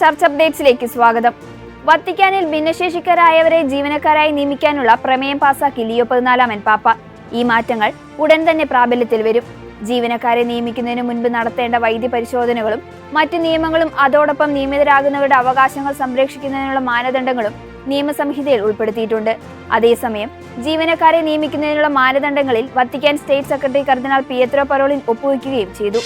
Church അപ്ഡേറ്റ്സിലേക്ക് സ്വാഗതം. വത്തിക്കാനിൽ ഭിന്നശേഷിക്കാരായവരെ ജീവനക്കാരായി നിയമിക്കാനുള്ള പ്രമേയം പാസാക്കി ലിയോ 14 പാപ്പ. ഈ മാറ്റങ്ങൾ ഉടൻ തന്നെ പ്രാബല്യത്തിൽ വരും. ജീവനക്കാരെ നിയമിക്കുന്നതിന് മുൻപ് നടത്തേണ്ട വൈദ്യ പരിശോധനകളും മറ്റു നിയമങ്ങളും അതോടൊപ്പം നിയമിതരാകുന്നവരുടെ അവകാശങ്ങൾ സംരക്ഷിക്കുന്നതിനുള്ള മാനദണ്ഡങ്ങളും നിയമസംഹിതയിൽ ഉൾപ്പെടുത്തിയിട്ടുണ്ട്. അതേസമയം ജീവനക്കാരെ നിയമിക്കുന്നതിനുള്ള മാനദണ്ഡങ്ങളിൽ വത്തിക്കാൻ സ്റ്റേറ്റ് സെക്രട്ടറി കർദിനാൾ പിയത്രോ പരോളിൻ ഒപ്പുവെക്കുകയും ചെയ്തു.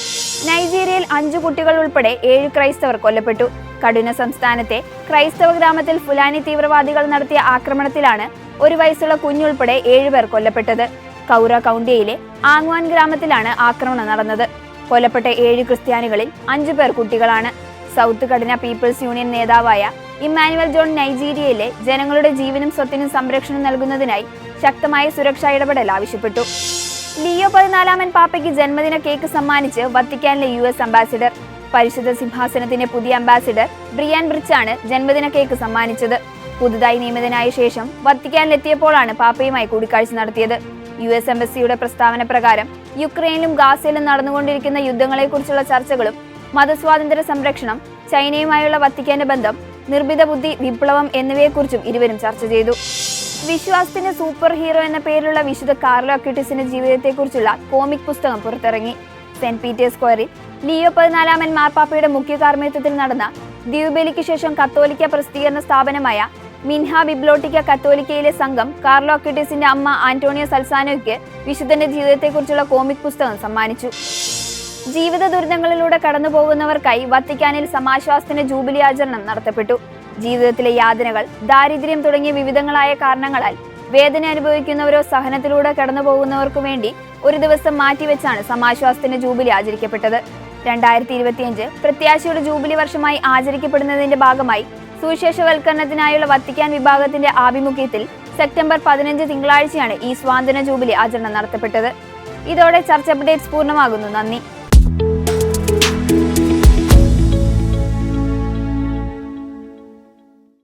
നൈജീരിയയിൽ 5 കുട്ടികൾ ഉൾപ്പെടെ 7 ക്രൈസ്തവർ കൊല്ലപ്പെട്ടു. കടുന സംസ്ഥാനത്തെ ക്രൈസ്തവ ഗ്രാമത്തിൽ ഫുലാനി തീവ്രവാദികൾ നടത്തിയ ആക്രമണത്തിലാണ് 1 വയസ്സുള്ള കുഞ്ഞുൾപ്പെടെ 7 പേർ കൊല്ലപ്പെട്ടത്. കൗറ കൗണ്ടിയിലെ ആങ്വാൻ ഗ്രാമത്തിലാണ് ആക്രമണം നടന്നത്. കൊല്ലപ്പെട്ട 7 ക്രിസ്ത്യാനികളിൽ 5 പേർ കുട്ടികളാണ്. സൗത്ത് കടുന പീപ്പിൾസ് യൂണിയൻ നേതാവായ ഇമ്മാനുവൽ ജോൺ നൈജീരിയയിലെ ജനങ്ങളുടെ ജീവനും സ്വത്തിനും സംരക്ഷണം നൽകുന്നതിനായി ശക്തമായ സുരക്ഷാ ഇടപെടൽ ആവശ്യപ്പെട്ടു. ലിയോ 14 പാപ്പയ്ക്ക് ജന്മദിന കേക്ക് സമ്മാനിച്ച് വത്തിക്കാനിലെ US അംബാസിഡർ. പരിശുദ്ധ സിംഹാസനത്തിന്റെ പുതിയ അംബാസിഡർ ബ്രിയാൻ ബ്രിച്ചാണ് ജന്മദിന കേക്ക് സമ്മാനിച്ചത്. പുതുതായി നിയമിതനായ ശേഷം വത്തിക്കാനിലെത്തിയപ്പോഴാണ് പാപ്പയുമായി കൂടിക്കാഴ്ച നടത്തിയത്. US എംബസിയുടെ പ്രസ്താവന പ്രകാരം യുക്രൈനിലും ഗാസയിലും നടന്നുകൊണ്ടിരിക്കുന്ന യുദ്ധങ്ങളെക്കുറിച്ചുള്ള ചർച്ചകളും മതസ്വാതന്ത്ര്യ സംരക്ഷണം, ചൈനയുമായുള്ള വത്തിക്കാന്റെ ബന്ധം, നിർമ്മിത ബുദ്ധി വിപ്ലവം എന്നിവയെക്കുറിച്ചും ഇരുവരും ചർച്ച ചെയ്തു. വിശ്വാസത്തിന്റെ സൂപ്പർ ഹീറോ എന്ന പേരിലുള്ള വിശുദ്ധ കാർലോ അക്യൂട്ടിസിന്റെ ജീവിതത്തെക്കുറിച്ചുള്ള കോമിക് പുസ്തകം പുറത്തിറങ്ങി. സെന്റ് പീറ്റേഴ്സ് സ്ക്വയറിൽ ലിയോ 14 മാർപ്പാപ്പയുടെ മുഖ്യ കാർമ്മികത്വത്തിൽ നടന്ന ദ്വീപലിക്ക് ശേഷം കത്തോലിക്ക പ്രസിദ്ധീകരണ സ്ഥാപനമായ മിൻഹ ബിബ്ലോട്ടിക്ക കത്തോലിക്കയിലെ സംഘം കാർലോ അക്യൂട്ടിസിന്റെ അമ്മ ആന്റോണിയോ സൽസാനോയ്ക്ക് വിശുദ്ധന്റെ ജീവിതത്തെക്കുറിച്ചുള്ള കോമിക് പുസ്തകം സമ്മാനിച്ചു. ജീവിത ദുരിതങ്ങളിലൂടെ കടന്നു പോകുന്നവർക്കായി വത്തിക്കാനിൽ സമാശ്വാസത്തിന്റെ ജൂബിലി ആചരണം നടത്തപ്പെട്ടു. ജീവിതത്തിലെ യാതനകൾ, ദാരിദ്ര്യം തുടങ്ങിയ വിവിധങ്ങളായ കാരണങ്ങളാൽ വേദന അനുഭവിക്കുന്നവരോ സഹനത്തിലൂടെ കടന്നു പോകുന്നവർക്കു വേണ്ടി ഒരു ദിവസം മാറ്റിവെച്ചാണ് സമാശ്വാസത്തിന്റെ ജൂബിലി ആചരിക്കപ്പെട്ടത്. 2025 പ്രത്യാശയുടെ ജൂബിലി വർഷമായി ആചരിക്കപ്പെടുന്നതിന്റെ ഭാഗമായി സുവിശേഷവൽക്കരണത്തിനായുള്ള വത്തിക്കാൻ വിഭാഗത്തിന്റെ ആഭിമുഖ്യത്തിൽ സെപ്റ്റംബർ 15 തിങ്കളാഴ്ചയാണ് ഈ സ്വാതന്ത്ര്യ ജൂബിലി ആചരണം നടത്തപ്പെട്ടത്. ഇതോടെ ചർച്ച് അപ്ഡേറ്റ്സ് പൂർണ്ണമാകുന്നു. നന്ദി.